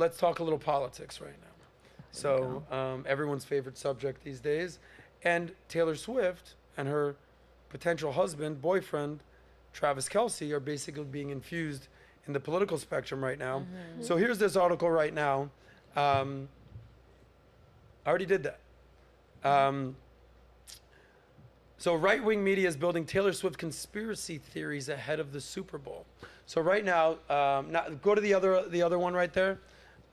let's talk a little politics right now. So everyone's favorite subject these days. And Taylor Swift and her potential husband, boyfriend, Travis Kelce, are basically being infused in the political spectrum right now. So here's this article right now. I already did that. So right-wing media is building Taylor Swift conspiracy theories ahead of the Super Bowl. So right now, go to the other one right there,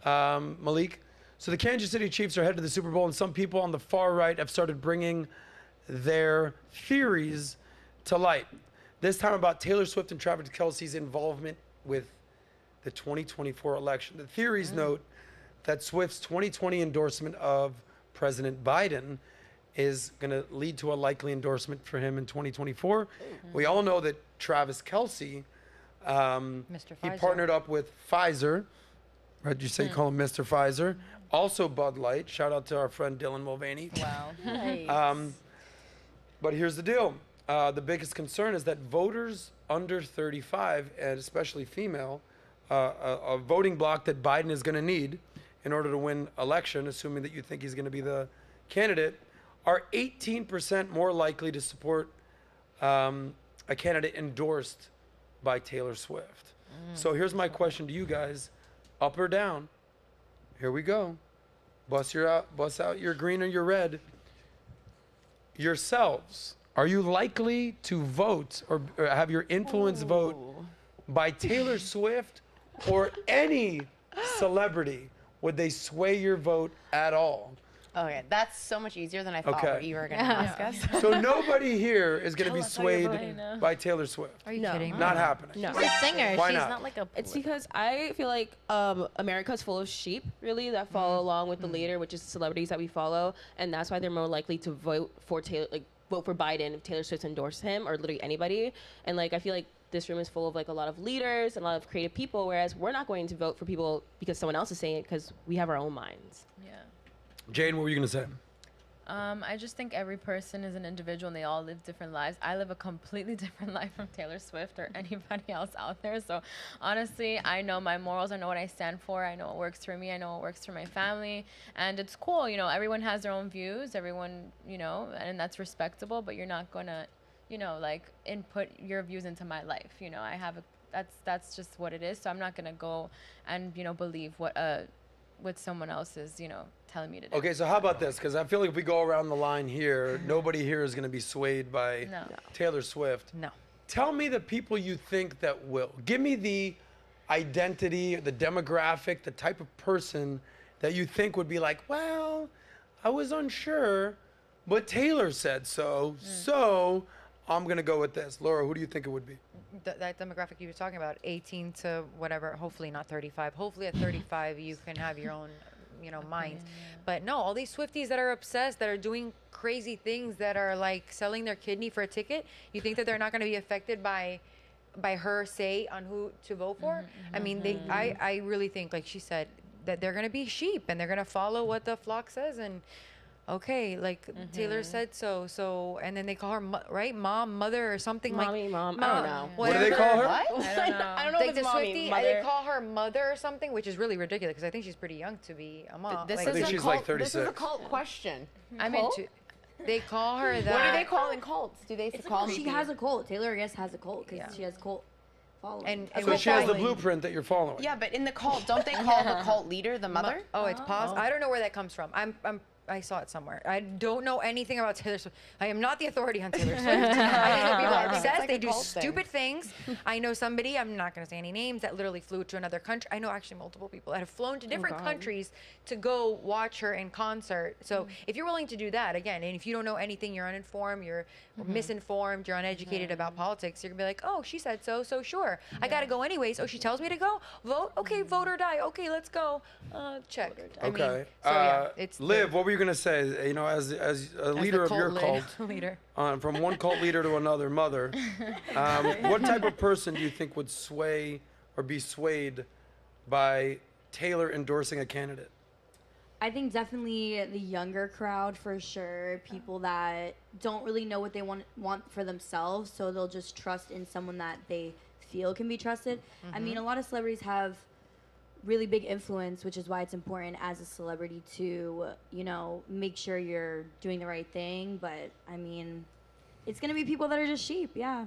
Malik. So the Kansas City Chiefs are headed to the Super Bowl, and some people on the far right have started bringing their theories to light. This time about Taylor Swift and Travis Kelce's involvement with the 2024 election. The theories note that Swift's 2020 endorsement of President Biden is going to lead to a likely endorsement for him in 2024. We all know that Travis Kelce, he partnered up with Pfizer. Right? You say you call him Mr. Pfizer. Also Bud Light. Shout out to our friend Dylan Mulvaney. Wow. Nice. But here's the deal. The biggest concern is that voters under 35, and especially female, a voting bloc that Biden is going to need in order to win election, assuming that you think he's going to be the candidate, are 18% more likely to support a candidate endorsed by Taylor Swift. So here's my question to you guys. Up or down? Here we go. Bust out your green or your red. Yourselves, are you likely to vote or have your influence vote by Taylor Swift or any celebrity? Would they sway your vote at all? Okay, that's so much easier than I thought you were going to ask us. So nobody here is going to be swayed by Taylor Swift. Are you kidding me? Not happening. No. She's a singer. Why She's not? not like a. It's because I feel like America's full of sheep, really, that follow along with the leader, which is celebrities that we follow, and that's why they're more likely to vote for vote for Biden if Taylor Swift endorses him, or literally anybody. And like, I feel like this room is full of like a lot of leaders and a lot of creative people, whereas we're not going to vote for people because someone else is saying it, because we have our own minds. Yeah. Jane, what were you going to say? I just think every person is an individual and they all live different lives. I live a completely different life from Taylor Swift or anybody else out there. So honestly, I know my morals. I know what I stand for. I know what works for me. I know what works for my family. And it's cool. You know, everyone has their own views. Everyone, you know, and that's respectable. But you're not going to, you know, like input your views into my life. You know, I have that's just what it is. So I'm not going to go and, you know, believe what someone else is, you know, telling me to do. Okay, so how about this? Because I feel like if we go around the line here, nobody here is going to be swayed by Taylor Swift. No. Tell me the people you think that will. Give me the identity, the demographic, the type of person that you think would be like, well, I was unsure, but Taylor said so, so I'm going to go with this. Laura, who do you think it would be? That demographic you were talking about, 18 to whatever, hopefully not 35. Hopefully at 35 you can have your own, you know, mind. But no, all these Swifties that are obsessed, that are doing crazy things, that are like selling their kidney for a ticket, you think that they're not going to be affected by her say on who to vote for? I mean, I really think, like she said, that they're going to be sheep and they're going to follow what the flock says. And okay, like Taylor said so, and then they call her right, mom, mother, or something. Mommy, like mom, I don't know. What do they call her? What? I don't know. I don't know Like if the it's mommy, Swiftie, mother. they call her mother or something, which is really ridiculous because I think she's pretty young to be a mom. This Like, I think is a she's cult, like 36. This is a cult question. I'm Cult? into. they call her that. What do they call in cults? Do they It's call she has a cult. Taylor, I guess, has a cult because she has cult following. And So she has the following. blueprint that you're following. Yeah, but in the cult, don't they call the cult leader the mother? Oh, it's possible. I don't know where that comes from. I saw it somewhere. I don't know anything about Taylor Swift. I am not the authority on Taylor Swift. I know people are I think it's obsessed. like They a do cult thing. stupid things. I know somebody, I'm not going to say any names, that literally flew to another country. I know actually multiple people that have flown to different countries to go watch her in concert. So if you're willing to do that, again, and if you don't know anything, you're uninformed, you're misinformed, you're uneducated about politics, you're going to be like, oh, she said so, so sure. I got to go anyways. Oh, she tells me to go? Vote? Okay, vote or die. Okay, let's go. Check. I mean, Okay. so yeah, it's Liv, what were you going to say? You know, as a leader of your cult, leader. From one cult leader to another, mother, what type of person do you think would sway or be swayed by Taylor endorsing a candidate? I think definitely the younger crowd for sure. People that don't really know what they want for themselves, so they'll just trust in someone that they feel can be trusted. I mean, a lot of celebrities have really big influence, which is why it's important as a celebrity to, you know, make sure you're doing the right thing. But I mean, it's gonna be people that are just sheep, yeah.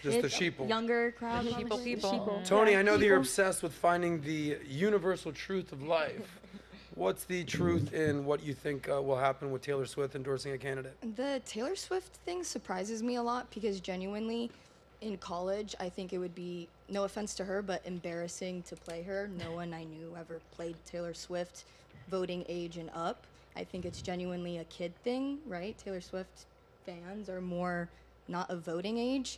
Just the It's sheeple. younger crowd. Sheeple probably. people. Tony, Yeah, I know that you're people. obsessed with finding the universal truth of life. What's the truth in what you think will happen with Taylor Swift endorsing a candidate? The Taylor Swift thing surprises me a lot because genuinely, in college, I think it would be, no offense to her, but embarrassing to play her. No one I knew ever played Taylor Swift, voting age and up. I think it's genuinely a kid thing, right? Taylor Swift fans are more not of voting age.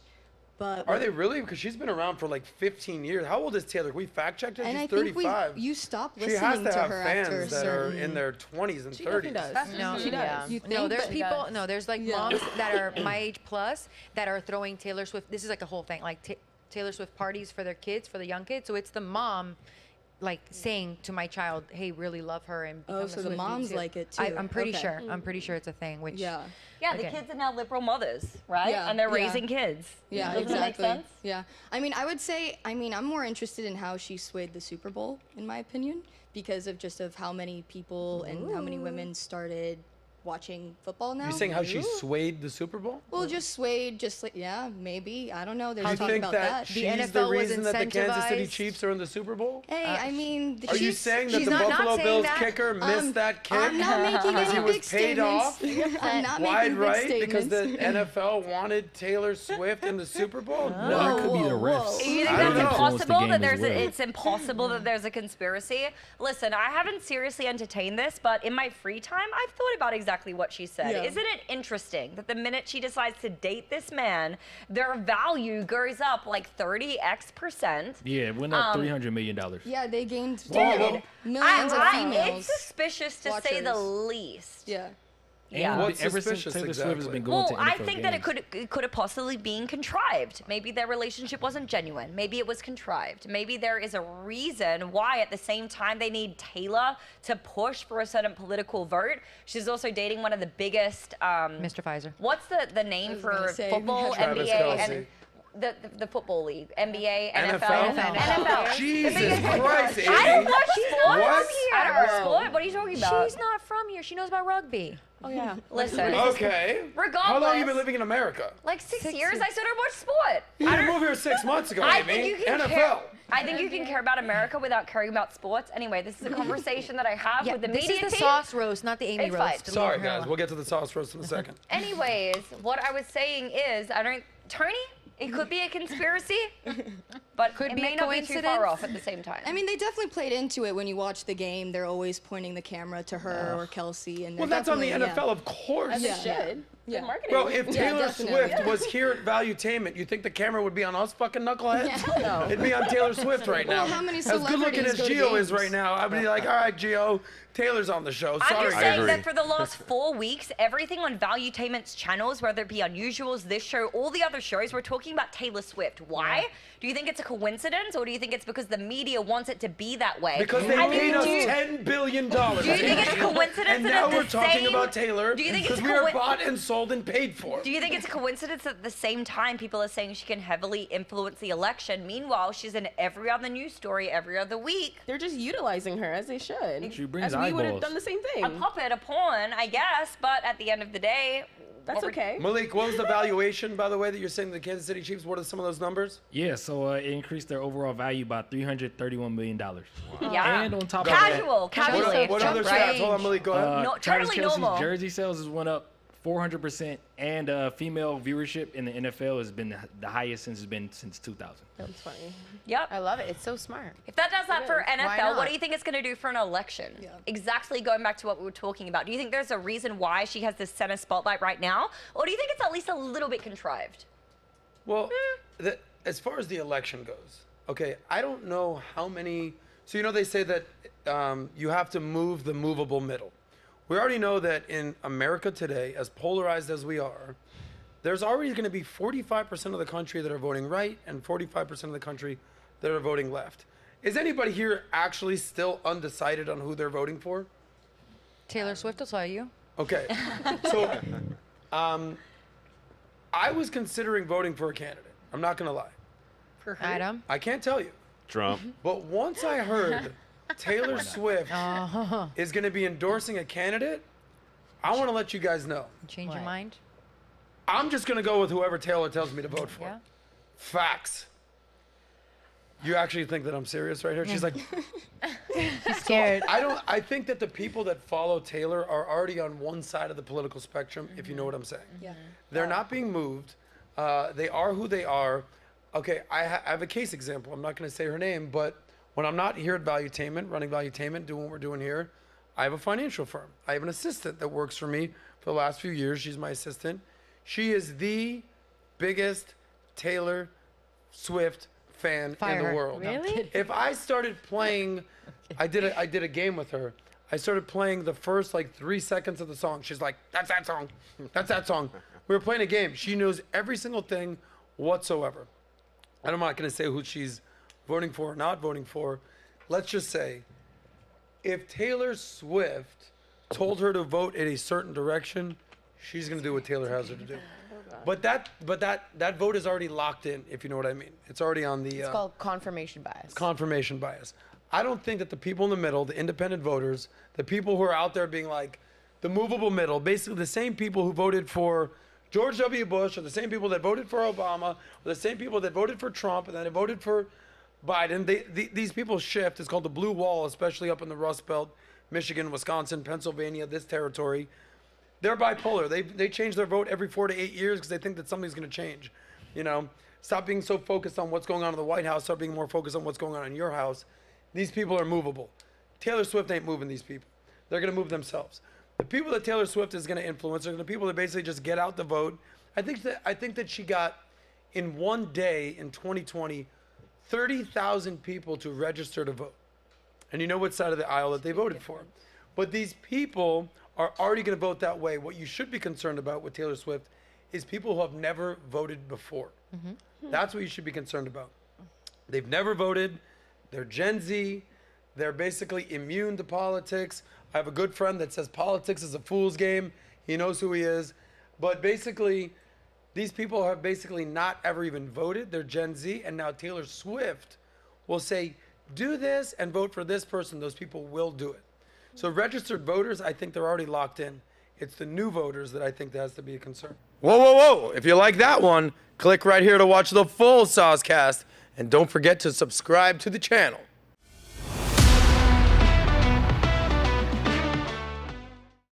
But Are they really? Because she's been around for like 15 years. How old is Taylor? We fact checked her. And She's I think 35. you stop She has listening to to have her after a fans that are certain. in their 20s and She 30s. definitely does. No, She does. yeah. You No, think? there's But- people. No, there's like moms that are my age plus that are throwing Taylor Swift. This is like a whole thing, like Taylor Swift parties for their kids, for the young kids. So it's the mom, like saying to my child, "Hey, really love her," and become a so the Swiftie moms too. like it too. I'm pretty Okay. sure. I'm pretty sure it's a thing. Which Yeah. Yeah, the Okay. kids are now liberal mothers, right? Yeah, And they're yeah. raising kids. Yeah, Doesn't that make exactly. sense? Yeah. I mean, I would say, I'm more interested in how she swayed the Super Bowl, in my opinion, because of just of how many people and how many women started watching football now. You're saying how she swayed the Super Bowl? Well, just swayed, just like, yeah, maybe. I don't know. There's Do you talk think about that that. she's NFL the was reason that the Kansas City incentivized. Chiefs are in the Super Bowl? Hey, I mean, the Are you Chiefs- saying that she's the not Buffalo saying Bills that. kicker missed that kick? I'm not making Because he any was big paid statements. off? I'm not Wide making big right? statements. Because the NFL wanted Taylor Swift in the Super Bowl? Well, No. it could be the whoa, refs. whoa. You think I that's don't know. impossible? Influence the That game as well. it's impossible that there's a conspiracy. Listen, I haven't seriously entertained this, but in my free time, I've thought about exactly what she said. Yeah. Isn't it interesting that the minute she decides to date this man, their value goes up like 30x%? Yeah, it went up $300 million. Yeah, they gained Whoa. millions of females. It's suspicious to say the watchers. least. Yeah. Yeah. What's ever since suspicious Taylor Swift has exactly? been going Well, to I NFL think that games. it could have possibly been contrived. Maybe their relationship wasn't genuine. Maybe it was contrived. Maybe there is a reason why at the same time they need Taylor to push for a certain political vote. She's also dating one of the biggest Mr. Pfizer. what's the name was for gonna say, football, Travis NBA, Kelce. and the football league, NBA, NFL? NFL. Jesus Christ, Amy. I don't watch sports. What? I don't watch sport. What are you talking about? She's not from here. She knows about rugby. Oh yeah. Listen. Okay. Regardless. How long have you been living in America? Like 6 years, I still don't watch sport. You didn't move here 6 months ago, I Amy. think you can NFL. care. I think you can care about America without caring about sports. Anyway, this is a conversation that I have Yeah, with the this media is the team. sauce roast, not the Amy It's fine. roast. Sorry, Leave her guys. alone. We'll get to the sauce roast in a second. Anyways, what I was saying is, Tony, it could be a conspiracy, but Could it be may a not be too coincidence. far off at the same time. I mean, they definitely played into it when you watch the game. They're always pointing the camera to her or Kelsey. And Well, they're that's on the definitely- NFL, of course. As it Yeah. should. Yeah. Good marketing. Bro, if Taylor definitely. Swift was here at Valuetainment, you think the camera would be on us fucking knuckleheads? Hell no. It'd be on Taylor Swift right now. Well, how many as good looking celebrities as go to Gio is games? right now, I'd be like, all right, Gio, Taylor's on the show. I'm Sorry. just saying agree. that for the last 4 weeks, everything on Valuetainment's channels, whether it be Unusuals, this show, all the other shows, we're talking about Taylor Swift. Why? Do you think it's a coincidence, or do you think it's because the media wants it to be that way? Because they I mean, paid us do you- $10 billion. Do Do you think it's a coincidence And that now at the we're talking same- about Taylor Do you think it's because we are coi- bought and sold and paid for. Do you think it's a coincidence that at the same time people are saying she can heavily influence the election? Meanwhile, she's in every other news story every other week. They're just utilizing her as they should. She brings as we would have eyeballs. done the same thing. A puppet, a pawn, I guess, but at the end of the day, That's what we're- okay. Malik, what was the valuation, by the way, that you're saying the Kansas City Chiefs? What are some of those numbers? Yeah, so it increased their overall value by $331 million. Yeah. And on top Casual, of that, casually. What other stats? Hold on, Malik, go ahead. No, Travis totally Kelce's normal. jersey sales has went up 400%, and female viewership in the NFL has been the highest since 2000. That's funny. Yep. I love it. It's so smart. If that does that for NFL, not? what do you think it's going to do for an election? Yeah. Exactly going back to what we were talking about. Do you think there's a reason why she has this center spotlight right now? Or do you think it's at least a little bit contrived? Well, as far as the election goes, okay, I don't know how many. So, they say that you have to move the movable middle. We already know that in America today, as polarized as we are, there's already going to be 45% of the country that are voting right and 45% of the country that are voting left. Is anybody here actually still undecided on who they're voting for? Taylor Swift will tell you. Okay. So, I was considering voting for a candidate. I'm not going to lie. Adam. I can't tell you. Trump. But once I heard Taylor Swift is going to be endorsing a candidate, I want to let you guys know. Change your mind? I'm just going to go with whoever Taylor tells me to vote for. Yeah. Facts. You actually think that I'm serious right here? She's like, She's scared. I think that the people that follow Taylor are already on one side of the political spectrum, if you know what I'm saying. Yeah. They're not being moved. They are who they are. Okay, I have a case example. I'm not going to say her name, but when I'm not here at Valuetainment, running Valuetainment, doing what we're doing here, I have a financial firm. I have an assistant that works for me for the last few years. She's my assistant. She is the biggest Taylor Swift fan in the world. Really? If I started playing, I did a game with her. I started playing the first like 3 seconds of the song. She's like, "That's that song. That's that song." We were playing a game. She knows every single thing whatsoever. And I'm not going to say who she's voting for or not voting for. Let's just say, if Taylor Swift told her to vote in a certain direction, she's going to do what Taylor has her to do. But that vote is already locked in, if you know what I mean. It's already on the It's called confirmation bias. confirmation bias. I don't think that the people in the middle, the independent voters, the people who are out there being like the movable middle, basically the same people who voted for George W. Bush, or the same people that voted for Obama, or the same people that voted for Trump, and then they voted for Biden. These people shift. It's called the blue wall, especially up in the Rust Belt, Michigan, Wisconsin, Pennsylvania, this territory. They're bipolar. They change their vote every 4 to 8 years because they think that something's going to change. You know, stop being so focused on what's going on in the White House. Start being more focused on what's going on in your house. These people are movable. Taylor Swift ain't moving these people. They're going to move themselves. The people that Taylor Swift is going to influence are the people that basically just get out the vote. I think that she got in one day in 2020 30,000 people to register to vote. And you know what side of the aisle that they voted for. But these people are already going to vote that way. What you should be concerned about with Taylor Swift is people who have never voted before. That's what you should be concerned about. They've never voted. They're Gen Z. They're basically immune to politics. I have a good friend that says politics is a fool's game. He knows who he is. But basically, these people have basically not ever even voted. They're Gen Z. And now Taylor Swift will say, do this and vote for this person. Those people will do it. So registered voters, I think they're already locked in. It's the new voters that I think that has to be a concern. Whoa, whoa, whoa. If you like that one, click right here to watch the full SOSCAST. And don't forget to subscribe to the channel.